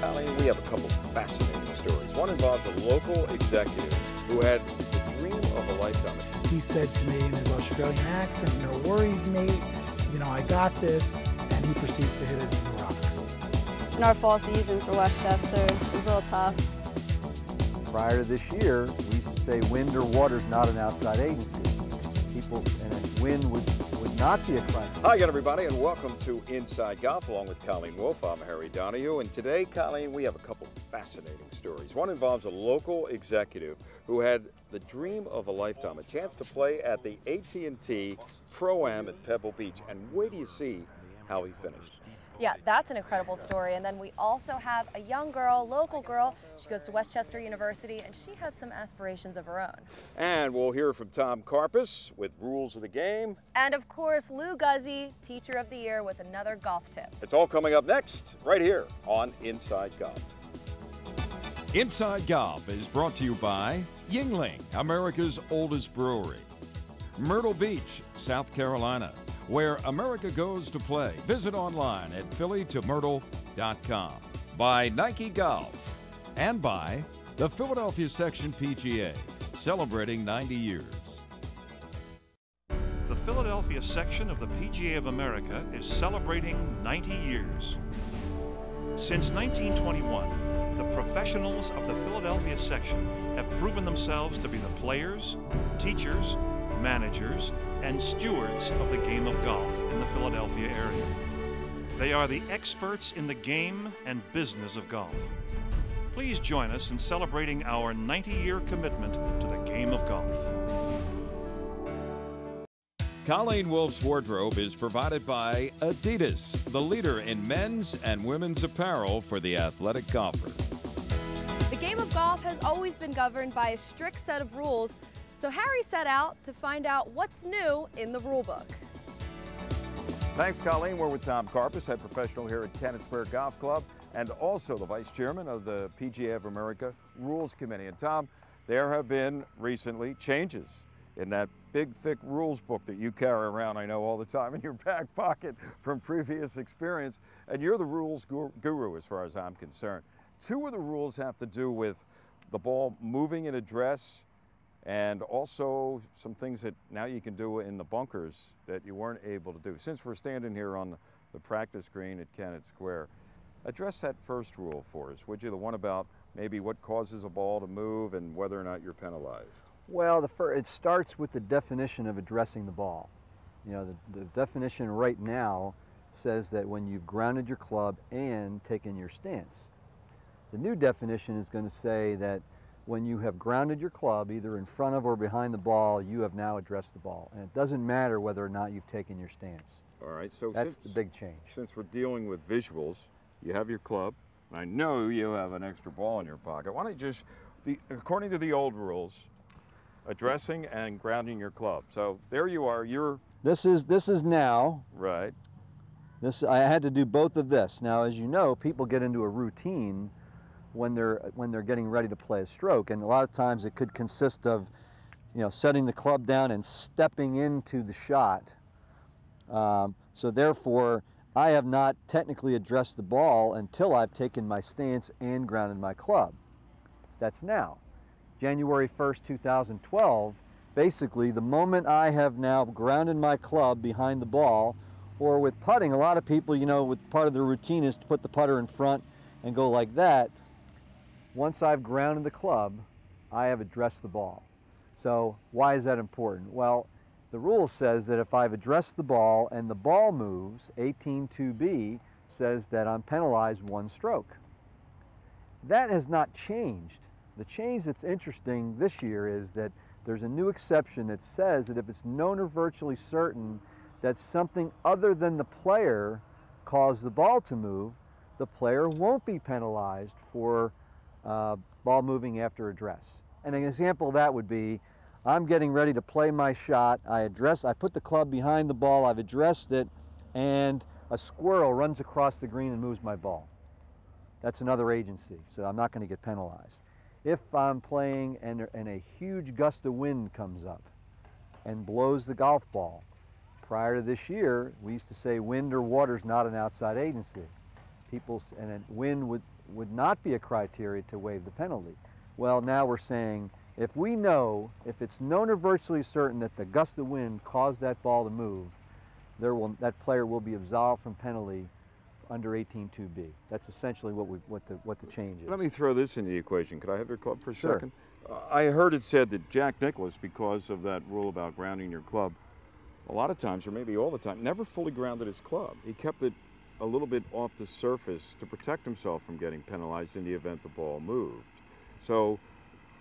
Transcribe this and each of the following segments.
Colleen, we have a couple fascinating stories. One involves a local executive who had the dream of a lifetime. He said to me in his Australian accent, "No worries, mate. You know, I got this." And he proceeds to hit it in the rocks. In our fall season for Westchester, it was a little tough. Prior to this year, we used to say wind or water is not an outside agency. And wind would not be a crime. Hi again, everybody, and welcome to Inside Golf along with Colleen Wolfe. I'm Harry Donahue, and today, Colleen, we have a couple fascinating stories. One involves a local executive who had the dream of a lifetime, a chance to play at the AT&T Pro-Am at Pebble Beach, and wait till you see how he finished. Yeah, that's an incredible story. And then we also have a young girl, local girl. She goes to Westchester University, and she has some aspirations of her own. And we'll hear from Tom Carpus with Rules of the Game. And of course, Lou Guzzi, Teacher of the Year, with another golf tip. It's all coming up next, right here on Inside Golf. Inside Golf is brought to you by Yuengling, America's oldest brewery. Myrtle Beach, South Carolina, where America goes to play. Visit online at phillytomyrtle.com. By Nike Golf. And by the Philadelphia Section PGA, celebrating 90 years. The Philadelphia section of the PGA of America is celebrating 90 years. Since 1921, the professionals of the Philadelphia section have proven themselves to be the players, teachers, managers, and stewards of the game of golf in the Philadelphia area. They are the experts in the game and business of golf. Please join us in celebrating our 90-year commitment to the game of golf. Colleen Wolfe's wardrobe is provided by Adidas, the leader in men's and women's apparel for the athletic golfer. The game of golf has always been governed by a strict set of rules. So Harry set out to find out what's new in the rule book. Thanks, Colleen. We're with Tom Carpus, head professional here at Kennett Square Golf Club, and also the vice chairman of the PGA of America Rules Committee. And Tom, there have been recently changes in that big, thick rules book that you carry around, I know, all the time in your back pocket from previous experience. And you're the rules guru as far as I'm concerned. Two of the rules have to do with the ball moving in address, and also some things that now you can do in the bunkers that you weren't able to do. Since we're standing here on the practice green at Kennett Square, address that first rule for us, would you? The one about maybe what causes a ball to move and whether or not you're penalized. Well, it starts with the definition of addressing the ball. You know, the definition right now says that when you've grounded your club and taken your stance. The new definition is going to say that when you have grounded your club, either in front of or behind the ball, you have now addressed the ball. And it doesn't matter whether or not you've taken your stance. All right, so that's the big change. Since we're dealing with visuals, you have your club. I know you have an extra ball in your pocket. Why don't you just, according to the old rules, addressing and grounding your club. So there you are, This is now. Right. I had to do both of this. Now, as you know, people get into a routine when they're getting ready to play a stroke, and a lot of times it could consist of, you know, setting the club down and stepping into the shot. So therefore, I have not technically addressed the ball until I've taken my stance and grounded my club. That's now. January 1st, 2012, basically the moment I have now grounded my club behind the ball, or with putting, a lot of people, you know, with part of their routine is to put the putter in front and go like that. Once I've grounded the club, I have addressed the ball. So why is that important? Well, the rule says that if I've addressed the ball and the ball moves, 18.2b says that I'm penalized 1 stroke. That has not changed. The change that's interesting this year is that there's a new exception that says that if it's known or virtually certain that something other than the player caused the ball to move, the player won't be penalized for ball moving after address. And an example of that would be, I'm getting ready to play my shot, I put the club behind the ball, I've addressed it, and a squirrel runs across the green and moves my ball. That's another agency, so I'm not going to get penalized. If I'm playing and a huge gust of wind comes up and blows the golf ball, prior to this year, we used to say wind or water is not an outside agency. And wind would not be a criteria to waive the penalty. Well, now we're saying if we know, if it's known or virtually certain that the gust of wind caused that ball to move, that player will be absolved from penalty under 18.2b. That's essentially what the change is. Let me throw this into the equation. Could I have your club for a Sure. second? I heard it said that Jack Nicklaus, because of that rule about grounding your club, a lot of times, or maybe all the time, never fully grounded his club. He kept it a little bit off the surface to protect himself from getting penalized in the event the ball moved. So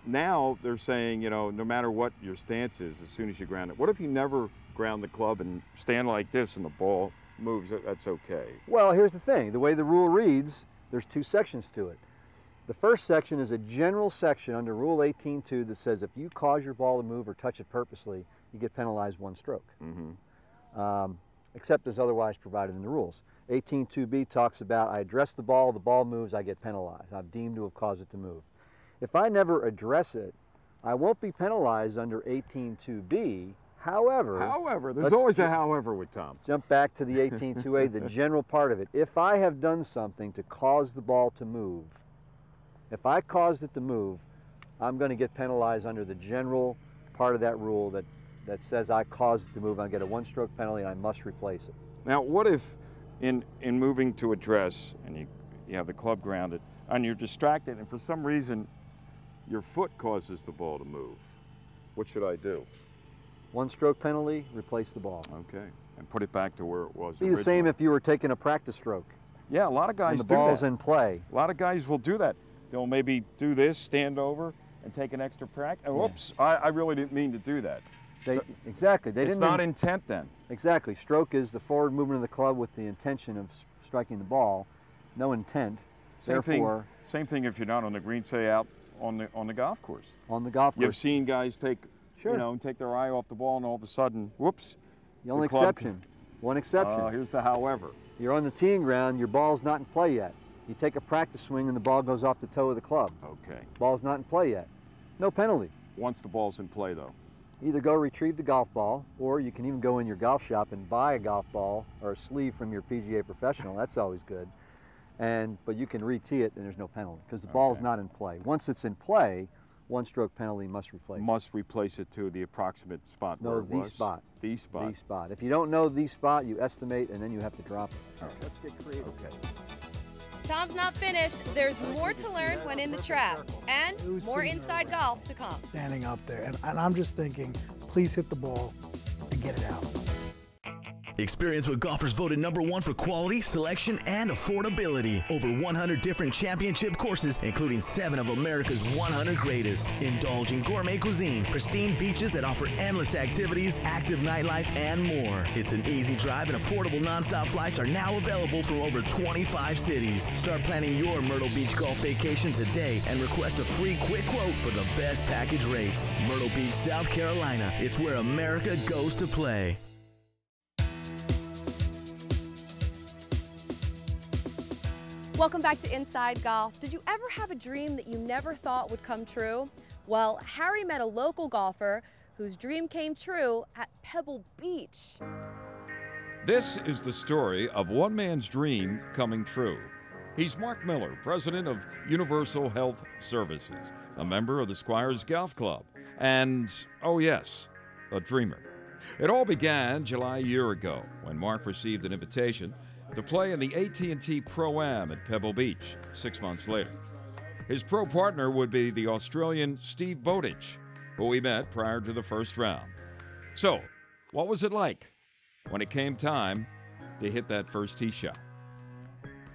now they're saying, you know, no matter what your stance is, as soon as you ground it, what if you never ground the club and stand like this and the ball moves? That's okay. Well, here's the thing. The way the rule reads, there's two sections to it. The first section is a general section under Rule 18.2 that says if you cause your ball to move or touch it purposely, you get penalized 1 stroke, except as otherwise provided in the rules. 18.2b talks about I address the ball moves, I get penalized. I'm deemed to have caused it to move. If I never address it, I won't be penalized under 18.2b. However, there's always a however with Tom. Jump back to the 18.2a, the general part of it. If I have done something to cause the ball to move, if I caused it to move, I'm going to get penalized under the general part of that rule that says I caused it to move. I get a 1-stroke penalty and I must replace it. Now, what if in moving to address and you have the club grounded and you're distracted and for some reason your foot causes the ball to move? What should I do? 1-stroke penalty, replace the ball. Okay, and put it back to where it was Be the same if you were taking a practice stroke. Yeah, a lot of guys and do the ball's that. in play. A lot of guys will do that. They'll maybe do this, stand over, and take an extra practice. Oh, whoops, I really didn't mean to do that. Exactly. It's not intent then. Exactly. Stroke is the forward movement of the club with the intention of striking the ball. No intent. Same thing if you're not on the green, say out on the golf course. On the golf course. You've seen guys take their eye off the ball and all of a sudden, whoops. The only exception. One exception. Here's the however. You're on the teeing ground, your ball's not in play yet. You take a practice swing and the ball goes off the toe of the club. Okay. Ball's not in play yet. No penalty. Once the ball's in play though. Either go retrieve the golf ball, or you can even go in your golf shop and buy a golf ball or a sleeve from your PGA professional. That's always good. But you can re-tee it and there's no penalty because the ball's not in play. Once it's in play, 1-stroke penalty must replace it. Must replace it to the approximate spot where it was. spot. The spot. The spot. If you don't know the spot, you estimate and then you have to drop it. Okay. Let's get creative. Okay. Tom's not finished. There's more to learn when in the trap, and more inside golf to come. Standing up there, and I'm just thinking, please hit the ball and get it out. Experience what golfers voted #1 for quality, selection, and affordability. Over 100 different championship courses, including 7 of America's 100 greatest. Indulge in gourmet cuisine, pristine beaches that offer endless activities, active nightlife, and more. It's an easy drive, and affordable nonstop flights are now available from over 25 cities. Start planning your Myrtle Beach golf vacation today and request a free quick quote for the best package rates. Myrtle Beach, South Carolina. It's where America goes to play. Welcome back to Inside Golf. Did you ever have a dream that you never thought would come true? Well, Harry met a local golfer whose dream came true at Pebble Beach. This is the story of one man's dream coming true. He's Marc Miller, president of Universal Health Services, a member of the Squires Golf Club, and, oh yes, a dreamer. It all began July a year ago when Marc received an invitation to play in the AT&T Pro-Am at Pebble Beach 6 months later. His pro partner would be the Australian Steve Bowditch, who he met prior to the first round. So, what was it like when it came time to hit that first tee shot?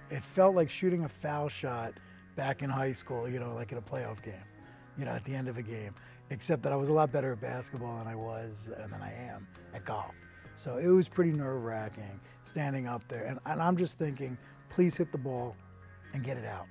It felt like shooting a foul shot back in high school, like in a playoff game, at the end of a game, except that I was a lot better at basketball than I am at golf. So it was pretty nerve-wracking standing up there. And I'm just thinking, please hit the ball and get it out.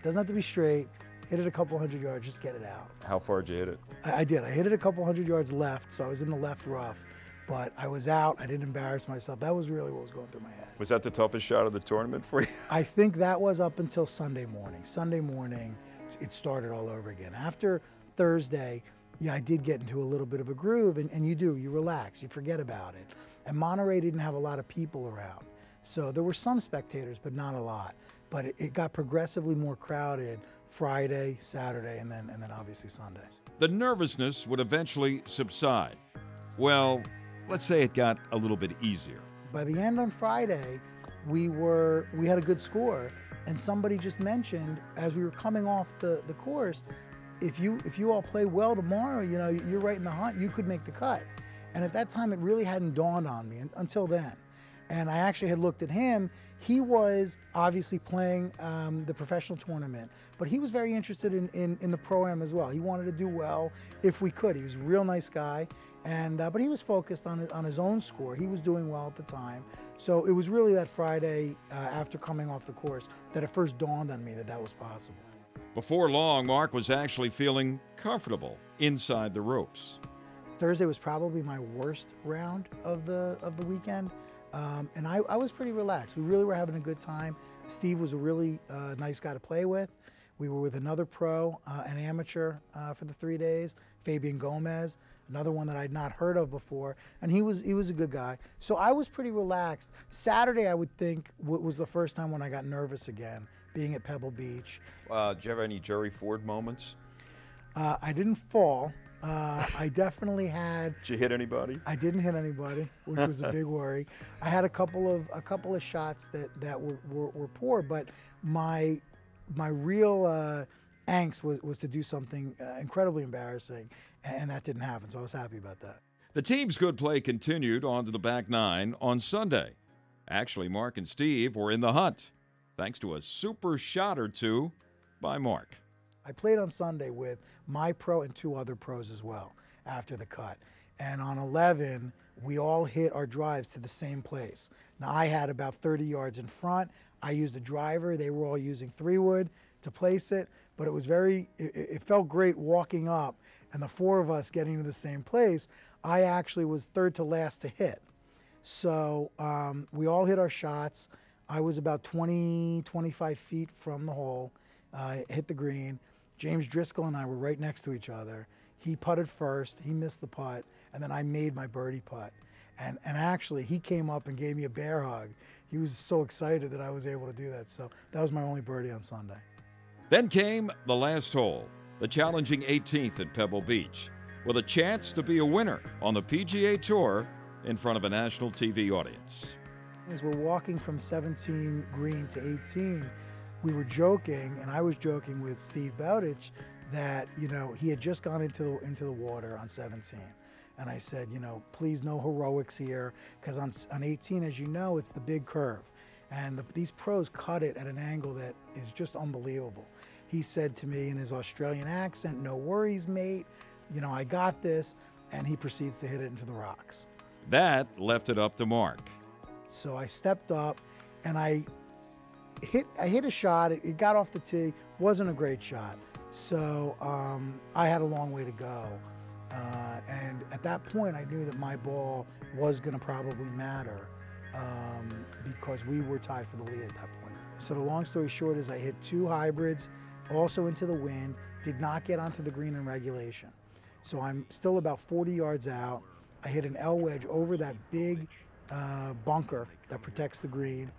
Doesn't have to be straight. Hit it a couple hundred yards, just get it out. How far did you hit it? I did. I hit it a couple hundred yards left, so I was in the left rough. But I was out. I didn't embarrass myself. That was really what was going through my head. Was that the toughest shot of the tournament for you? I think that was up until Sunday morning. Sunday morning, it started all over again. After Thursday, I did get into a little bit of a groove, and you relax, you forget about it. And Monterey didn't have a lot of people around. So there were some spectators, but not a lot. but it got progressively more crowded Friday, Saturday, and then obviously Sunday. The nervousness would eventually subside. Well, let's say it got a little bit easier. By the end on Friday, we had a good score, and somebody just mentioned as we were coming off the course, if you all play well tomorrow, you know, you're right in the hunt, you could make the cut. And at that time, it really hadn't dawned on me until then. And I actually had looked at him. He was obviously playing the professional tournament, but he was very interested in the Pro-Am as well. He wanted to do well if we could. He was a real nice guy, and but he was focused on his own score. He was doing well at the time. So it was really that Friday after coming off the course that it first dawned on me that that was possible. Before long, Marc was actually feeling comfortable inside the ropes. Thursday was probably my worst round of the weekend. And I was pretty relaxed. We really were having a good time. Steve was a really nice guy to play with. We were with another pro, an amateur for the 3 days, Fabian Gomez, another one that I'd not heard of before, and he was a good guy. So I was pretty relaxed. Saturday, I would think, was the first time when I got nervous again, being at Pebble Beach. Did you have any Jerry Ford moments? I didn't fall. I definitely had. Did you hit anybody? I didn't hit anybody, which was a big worry. I had a couple of shots that were poor, but my real angst was to do something incredibly embarrassing, and that didn't happen. So I was happy about that. The team's good play continued on to the back nine on Sunday. Actually, Marc and Steve were in the hunt, thanks to a super shot or two by Marc. I played on Sunday with my pro and 2 other pros as well after the cut. And on 11, we all hit our drives to the same place. Now, I had about 30 yards in front. I used a driver. They were all using 3-wood to place it. But it was it felt great walking up and the 4 of us getting to the same place. I actually was third to last to hit. So we all hit our shots. I was about 20, 25 feet from the hole, hit the green. James Driscoll and I were right next to each other. He putted first, he missed the putt, and then I made my birdie putt. And actually, he came up and gave me a bear hug. He was so excited that I was able to do that. So that was my only birdie on Sunday. Then came the last hole, the challenging 18th at Pebble Beach, with a chance to be a winner on the PGA Tour in front of a national TV audience. As we're walking from 17 green to 18, we were joking, and I was joking with Steve Bowditch that, you know, he had just gone into the water on 17. And I said, you know, please no heroics here, because on 18, as you know, it's the big curve. And these pros cut it at an angle that is just unbelievable. He said to me in his Australian accent, no worries, mate. You know, I got this. And he proceeds to hit it into the rocks. That left it up to Marc. So I stepped up, and I hit a shot. It got off the tee. Wasn't a great shot. So I had a long way to go. And at that point, I knew that my ball was going to probably matter because we were tied for the lead at that point. So the long story short is I hit 2 hybrids, also into the wind, did not get onto the green in regulation. So I'm still about 40 yards out. I hit an L wedge over that big bunker that protects the green.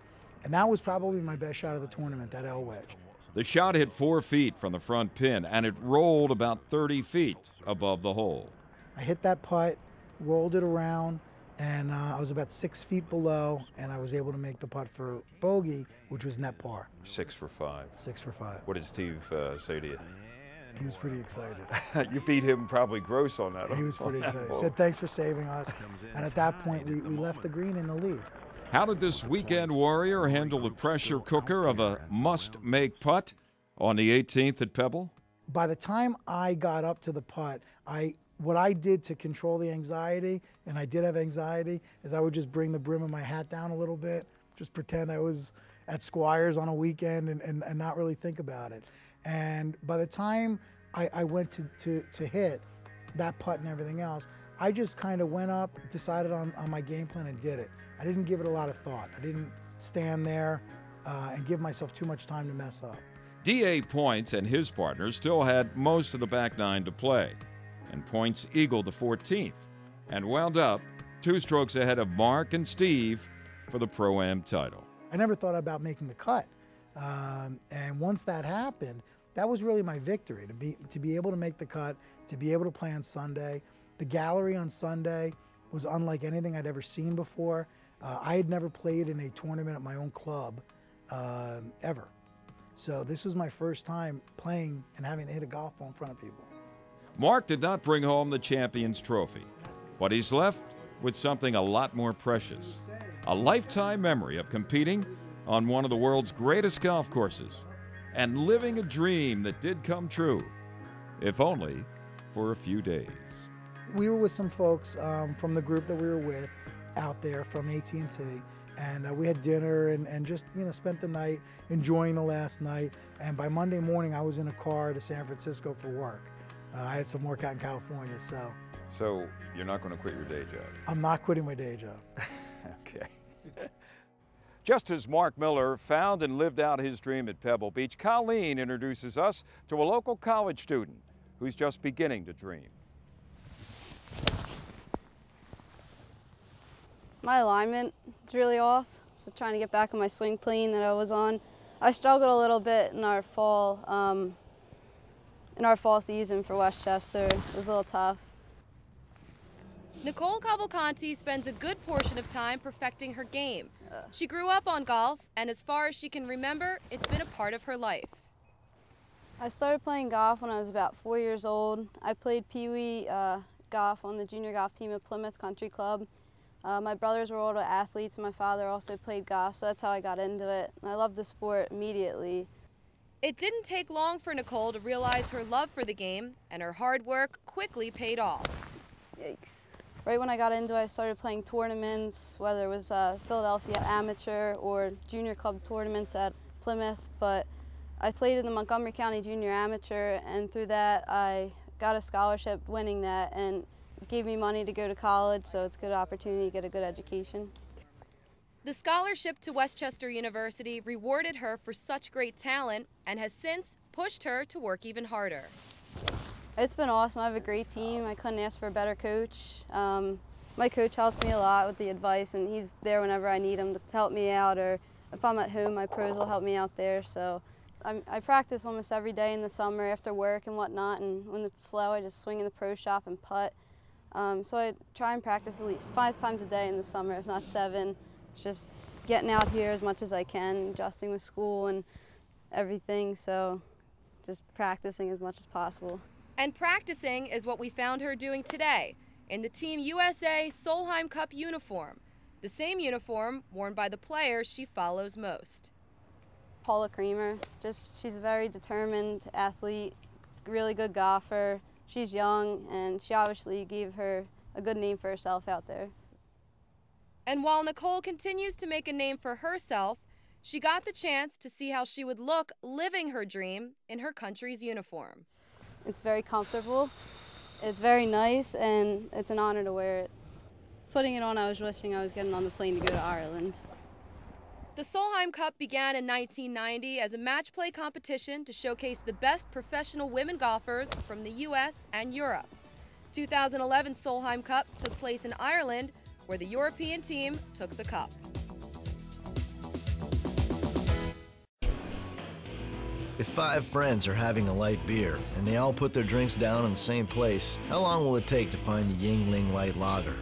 And that was probably my best shot of the tournament, that L wedge. The shot hit 4 feet from the front pin, and it rolled about 30 feet above the hole. I hit that putt, rolled it around, and I was about 6 feet below, and I was able to make the putt for bogey, which was net par. 6 for 5. 6 for 5. What did Steve say to you? He was pretty excited. You beat him probably gross on that. He was pretty excited. He said, thanks for saving us. And at that point, we left the green in the lead. How did this weekend warrior handle the pressure cooker of a must-make putt on the 18th at Pebble? By the time I got up to the putt, what I did to control the anxiety, and I did have anxiety, is I would just bring the brim of my hat down a little bit, just pretend I was at Squires on a weekend and not really think about it. And by the time I went to hit that putt and everything else, I just kind of went up, decided on my game plan and did it. I didn't give it a lot of thought. I didn't stand there and give myself too much time to mess up. D.A. Points and his partner still had most of the back nine to play, and Points eagled the 14th and wound up 2 strokes ahead of Marc and Steve for the Pro-Am title. I never thought about making the cut. And once that happened, that was really my victory, to be able to make the cut, to be able to play on Sunday. The gallery on Sunday was unlike anything I'd ever seen before. I had never played in a tournament at my own club ever. So this was my first time playing and having to hit a golf ball in front of people. Marc did not bring home the Champions Trophy, but he's left with something a lot more precious, a lifetime memory of competing on one of the world's greatest golf courses and living a dream that did come true, if only for a few days. We were with some folks from the group that we were with out there from AT&T, and we had dinner and just, you know, spent the night enjoying the last night. And by Monday morning, I was in a car to San Francisco for work. I had some work out in California, so. So you're not going to quit your day job? I'm not quitting my day job. Okay. Just as Marc Miller found and lived out his dream at Pebble Beach, Colleen introduces us to a local college student who's just beginning to dream. My alignment is really off, so trying to get back on my swing plane that I was on. I struggled a little bit in our fall season for Westchester. It was a little tough. Nicole Cavalcanti spends a good portion of time perfecting her game. She grew up on golf, and as far as she can remember, it's been a part of her life. I started playing golf when I was about 4 years old. I played Pee-wee golf on the junior golf team at Plymouth Country Club. My brothers were older athletes, and my father also played golf, so that's how I got into it. And I loved the sport immediately. It didn't take long for Nicole to realize her love for the game, and her hard work quickly paid off. Yikes. Right when I got into it, I started playing tournaments, whether it was Philadelphia Amateur or junior club tournaments at Plymouth, but I played in the Montgomery County Junior Amateur, and through that I got a scholarship winning that, and it gave me money to go to college, so it's a good opportunity to get a good education. The scholarship to Westchester University rewarded her for such great talent and has since pushed her to work even harder. It's been awesome. I have a great team. I couldn't ask for a better coach. My coach helps me a lot with the advice, and he's there whenever I need him to help me out, or if I'm at home, my pros will help me out there. So I practice almost every day in the summer after work and whatnot, and when it's slow, I just swing in the pro shop and putt. So I try and practice at least 5 times a day in the summer, if not 7. Just getting out here as much as I can, adjusting with school and everything, so just practicing as much as possible. And practicing is what we found her doing today in the Team USA Solheim Cup uniform, the same uniform worn by the player she follows most. Paula Creamer, she's a very determined athlete, really good golfer. She's young, and she obviously gave her a good name for herself out there. And while Nicole continues to make a name for herself, she got the chance to see how she would look living her dream in her country's uniform. It's very comfortable, it's very nice, and it's an honor to wear it. Putting it on, I was wishing I was getting on the plane to go to Ireland. The Solheim Cup began in 1990 as a match play competition to showcase the best professional women golfers from the U.S. and Europe. 2011 Solheim Cup took place in Ireland, where the European team took the cup. If 5 friends are having a light beer and they all put their drinks down in the same place, how long will it take to find the Yuengling Light Lager?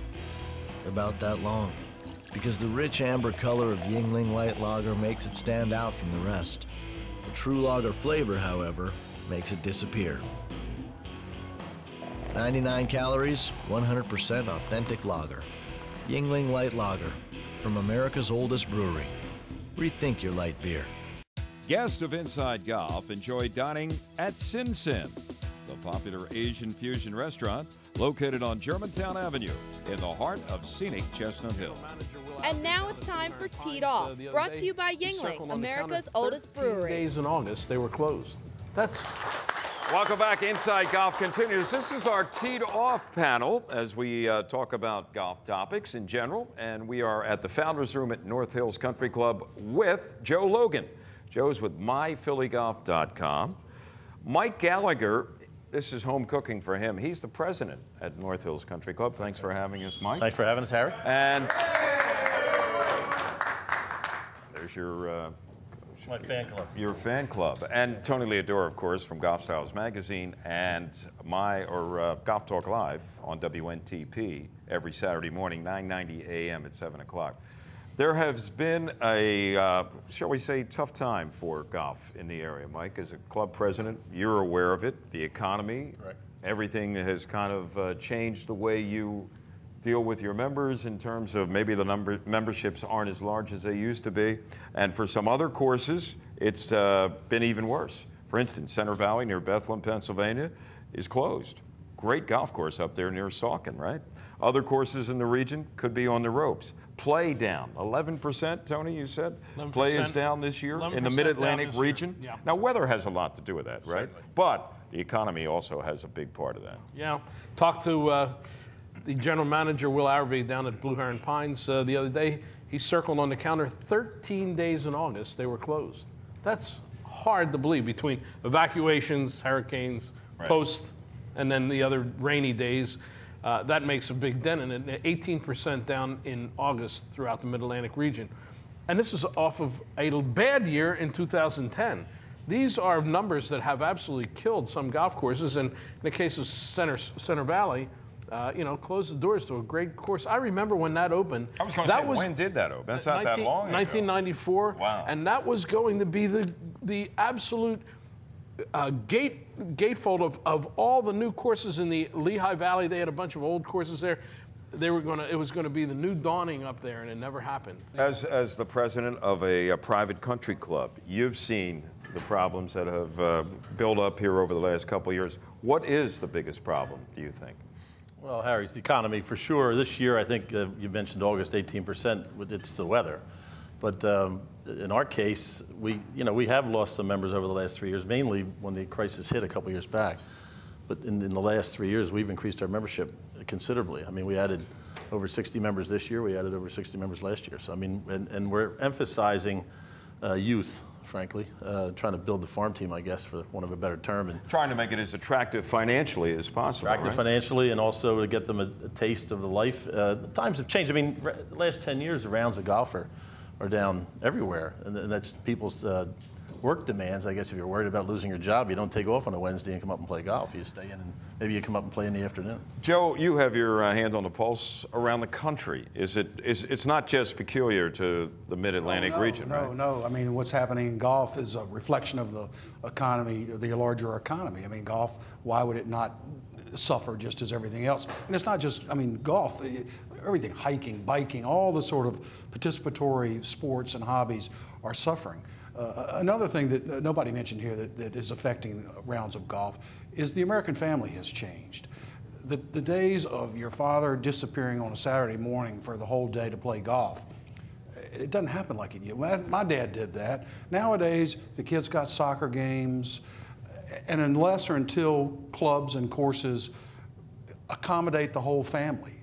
About that long, because the rich amber color of Yuengling Light Lager makes it stand out from the rest. The true lager flavor, however, makes it disappear. 99 calories, 100% authentic lager. Yuengling Light Lager, from America's oldest brewery. Rethink your light beer. Guests of Inside Golf enjoy dining at Sin Sin, the popular Asian fusion restaurant located on Germantown Avenue in the heart of scenic Chestnut Hill. And now it's time for Teed Off, brought to you by Yuengling, America's oldest brewery. Days in August, they were closed. That's... Welcome back. Inside Golf continues. This is our Teed Off panel as we talk about golf topics in general. And we are at the Founders Room at North Hills Country Club with Joe Logan. Joe's with myphillygolf.com. Mike Gallagher, this is home cooking for him. He's the president at North Hills Country Club. Thanks for having us, Mike. Thanks for having us, Harry. And there's your My fan club. Your fan club. And Tony Leodora, of course, from Golf Styles Magazine and Golf Talk Live on WNTP every Saturday morning, 9:90 a.m. at 7 o'clock. There has been a, shall we say, tough time for golf in the area. Mike, as a club president, you're aware of it. The economy, right. Everything has kind of changed the way you deal with your members in terms of maybe the memberships aren't as large as they used to be. And for some other courses, it's been even worse. For instance, Center Valley near Bethlehem, Pennsylvania is closed. Great golf course up there near Saucon, right? Other courses in the region could be on the ropes. Play down, 11%, Tony, you said? 11%, Play is down this year in the Mid-Atlantic region. Yeah. Now, weather has a lot to do with that, right? Certainly. But the economy also has a big part of that. Yeah. Talked to the general manager, Will Araby, down at Blue Heron Pines the other day. He circled on the counter 13 days in August they were closed. That's hard to believe, between evacuations, hurricanes, right. Post, and then the other rainy days. That makes a big dent in it. 18% down in August throughout the Mid-Atlantic region. And this is off of a bad year in 2010. These are numbers that have absolutely killed some golf courses. And in the case of Center Valley, you know, closed the doors to a great course. I remember when that opened. I was going to say, when did that open? That's not that long ago. 1994. Wow. And that was going to be the absolute gatefold of all the new courses in the Lehigh Valley. They had a bunch of old courses there. It was going to be the new dawning up there, and it never happened. As the president of a private country club, you've seen the problems that have built up here over the last couple of years. What is the biggest problem, do you think? Well, Harry, it's the economy for sure. This year, I think you mentioned August, 18%. It's the weather. But in our case, we have lost some members over the last 3 years, mainly when the crisis hit a couple years back. But in the last 3 years, we've increased our membership considerably. I mean, we added over 60 members this year. We added over 60 members last year. So, I mean, and we're emphasizing youth, frankly, trying to build the farm team, I guess, for want of a better term. And trying to make it as attractive financially as possible. Attractive financially, and also to get them a taste of the life. The times have changed. I mean, the last 10 years, the rounds of golf are down everywhere, and that's people's work demands. I guess if you're worried about losing your job, you don't take off on a Wednesday and come up and play golf. You stay in, and maybe you come up and play in the afternoon. Joe, you have your hand on the pulse around the country. It's not just peculiar to the Mid-Atlantic region, right? No. I mean, what's happening in golf is a reflection of the economy, the larger economy. I mean, golf, why would it not suffer just as everything else? And it's not just, I mean, golf, everything, hiking, biking, all the sort of participatory sports and hobbies are suffering. Another thing that nobody mentioned here that is affecting rounds of golf is the American family has changed. The days of your father disappearing on a Saturday morning for the whole day to play golf, it doesn't happen like it used. My dad did that. Nowadays, the kids got soccer games, and unless or until clubs and courses accommodate the whole family,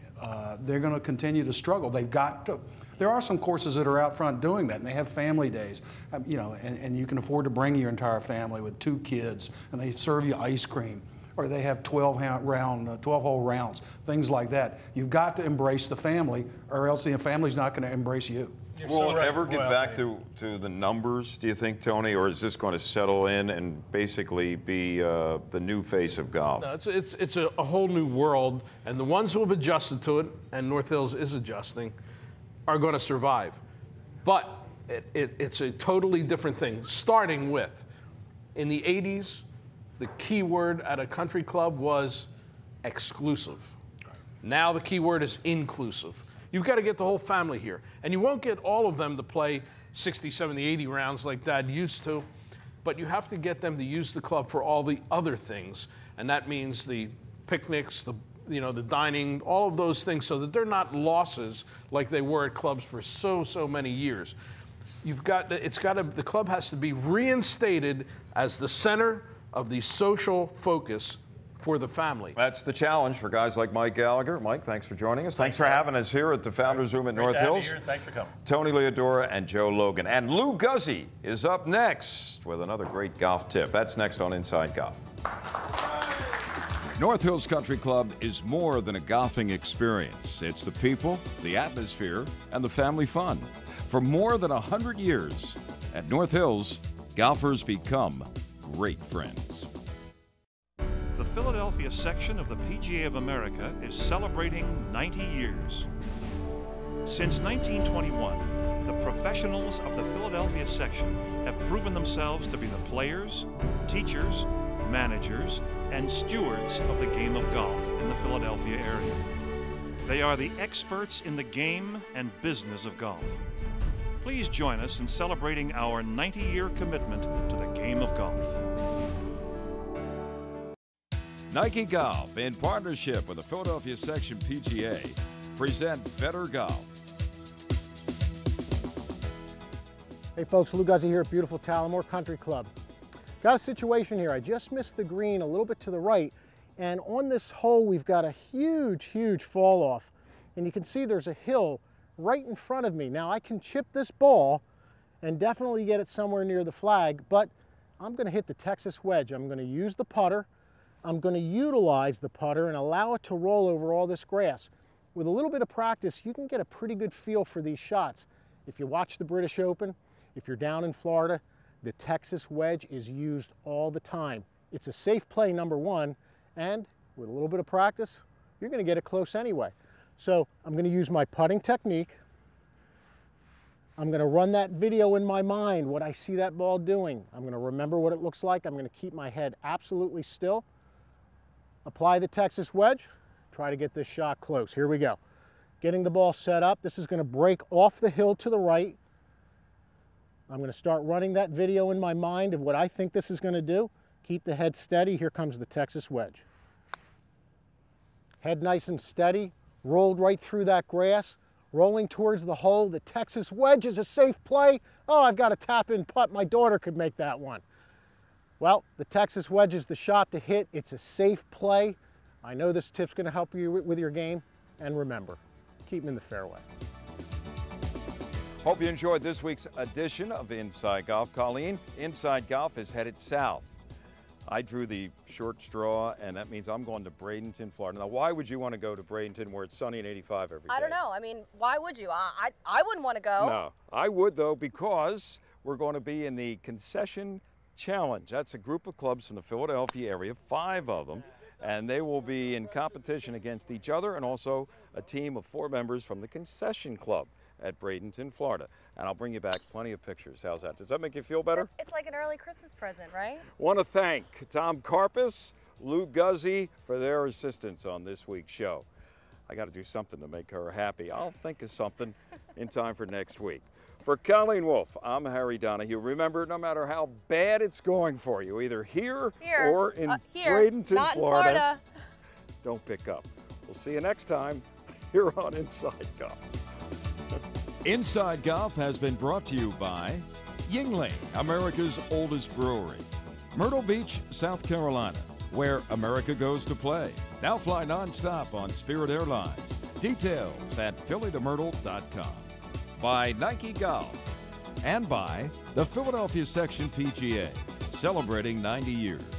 they're going to continue to struggle. They've got to. There are some courses that are out front doing that, and they have family days, you know, and you can afford to bring your entire family with 2 kids, and they serve you ice cream, or they have 12-hole rounds, things like that. You've got to embrace the family, or else the family's not going to embrace you. Will it ever get back to the numbers, do you think, Tony, or is this going to settle in and basically be the new face of golf? No, it's a whole new world, and the ones who have adjusted to it, and North Hills is adjusting, are going to survive. But it's a totally different thing, starting with, in the 80s, the key word at a country club was exclusive. Now the key word is inclusive. You've got to get the whole family here. And you won't get all of them to play 60, 70, 80 rounds like Dad used to, but you have to get them to use the club for all the other things. And that means the picnics, the dining, all of those things, so that they're not losses like they were at clubs for so many years. The club has to be reinstated as the center of the social focus for the family. That's the challenge for guys like Mike Gallagher. Mike, thanks for joining us. Thanks for having us here at the Founders Room at North Hills. Thanks for coming. Tony Leodora and Joe Logan. And Lou Guzzi is up next with another great golf tip. That's next on Inside Golf. North Hills Country Club is more than a golfing experience. It's the people, the atmosphere, and the family fun. For more than 100 years, At North Hills, golfers become great friends. The Philadelphia section of the PGA of America is celebrating 90 years. Since 1921, the professionals of the Philadelphia section have proven themselves to be the players, teachers, managers, and stewards of the game of golf in the Philadelphia area. They are the experts in the game and business of golf. Please join us in celebrating our 90-year commitment to the game of golf. Nike Golf, in partnership with the Philadelphia Section PGA, present Better Golf. Hey folks, Lou Guzzi here at beautiful Talamore Country Club. Got a situation here. I just missed the green a little bit to the right, and on this hole we've got a huge fall off. And you can see there's a hill right in front of me. Now I can chip this ball and definitely get it somewhere near the flag, but I'm going to hit the Texas wedge. I'm going to use the putter. I'm going to utilize the putter and allow it to roll over all this grass. With a little bit of practice, you can get a pretty good feel for these shots. If you watch the British Open, if you're down in Florida, the Texas wedge is used all the time. It's a safe play, number one, and with a little bit of practice, you're going to get it close anyway. So I'm going to use my putting technique. I'm going to run that video in my mind, what I see that ball doing. I'm going to remember what it looks like. I'm going to keep my head absolutely still. Apply the Texas wedge. Try to get this shot close. Here we go. Getting the ball set up. This is going to break off the hill to the right. I'm going to start running that video in my mind of what I think this is going to do. Keep the head steady. Here comes the Texas wedge. Head nice and steady. Rolled right through that grass. Rolling towards the hole. The Texas wedge is a safe play. Oh, I've got a tap-in putt. My daughter could make that one. Well, the Texas wedge is the shot to hit. It's a safe play. I know this tip's going to help you with your game. And remember, keep them in the fairway. Hope you enjoyed this week's edition of Inside Golf. Colleen, Inside Golf is headed south. I drew the short straw, and that means I'm going to Bradenton, Florida. Now, why would you want to go to Bradenton where it's sunny and 85 every day? I don't know. I mean, why would you? I wouldn't want to go. No, I would, though, because we're going to be in the Concession Challenge. That's a group of clubs from the Philadelphia area, 5 of them, and they will be in competition against each other and also a team of 4 members from the Concession Club at Bradenton, Florida. And I'll bring you back plenty of pictures. How's that? Does that make you feel better? It's like an early Christmas present, right? Want to thank Tom Carpus, Lou Guzzi for their assistance on this week's show. I got to do something to make her happy. I'll think of something in time for next week. For Colleen Wolfe, I'm Harry Donahue. Remember, no matter how bad it's going for you, either here or in Bradenton, not Florida, in Florida, don't pick up. We'll see you next time here on Inside Golf. Inside Golf has been brought to you by Yingling, America's oldest brewery. Myrtle Beach, South Carolina, where America goes to play. Now fly nonstop on Spirit Airlines. Details at phillytomyrtle.com. By Nike Golf. And by the Philadelphia Section PGA, celebrating 90 years.